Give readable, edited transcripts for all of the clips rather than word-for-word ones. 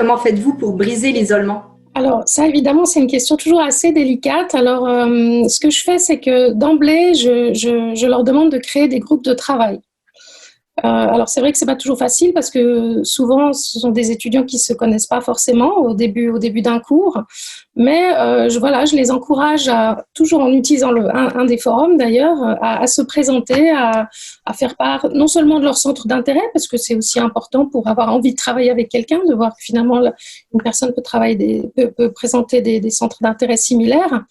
comment faites-vous pour briser l'isolement? Alors ça, évidemment, c'est une question toujours assez délicate. Alors, ce que je fais, c'est que d'emblée, je leur demande de créer des groupes de travail. Alors c'est vrai que c'est pas toujours facile parce que souvent ce sont des étudiants qui se connaissent pas forcément au début d'un cours, mais je les encourage toujours en utilisant un des forums d'ailleurs, à se présenter, à faire part non seulement de leur centre d'intérêt, parce que c'est aussi important pour avoir envie de travailler avec quelqu'un, de voir que finalement une personne peut présenter des centres d'intérêt similaires.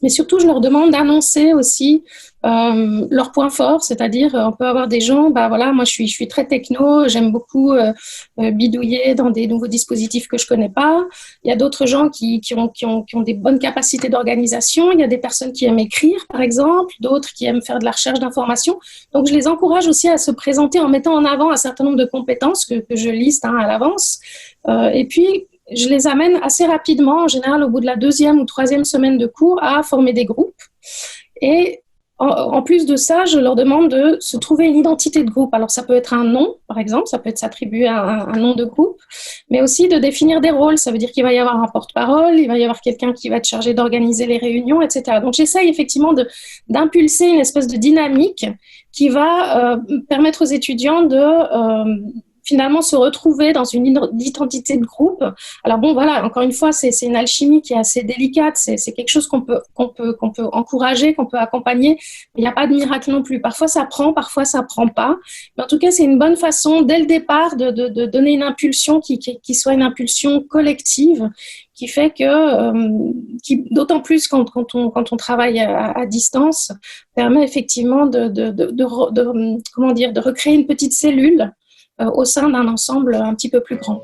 Mais surtout, je leur demande d'annoncer aussi leurs points forts, c'est-à-dire on peut avoir des gens, moi je suis très techno, j'aime beaucoup bidouiller dans des nouveaux dispositifs que je connais pas. Il y a d'autres gens qui ont des bonnes capacités d'organisation. Il y a des personnes qui aiment écrire, par exemple, d'autres qui aiment faire de la recherche d'informations. Donc je les encourage aussi à se présenter en mettant en avant un certain nombre de compétences que je liste à l'avance. Et puis je les amène assez rapidement, en général au bout de la 2e ou 3e semaine de cours, à former des groupes. Et en plus de ça, je leur demande de se trouver une identité de groupe. Alors ça peut être un nom, par exemple, ça peut être s'attribuer un nom de groupe, mais aussi de définir des rôles. Ça veut dire qu'il va y avoir un porte-parole, il va y avoir quelqu'un qui va être chargé d'organiser les réunions, etc. Donc j'essaye effectivement d'impulser une espèce de dynamique qui va permettre aux étudiants de finalement se retrouver dans une identité de groupe. Alors bon, voilà, encore une fois, c'est une alchimie qui est assez délicate, c'est quelque chose qu'on peut encourager, qu'on peut accompagner, mais il n'y a pas de miracle non plus. Parfois ça parfois ça prend pas, mais en tout cas c'est une bonne façon dès le départ de donner une impulsion qui soit une impulsion collective, qui fait que, d'autant plus quand on travaille à distance, permet effectivement de recréer une petite cellule au sein d'un ensemble un petit peu plus grand.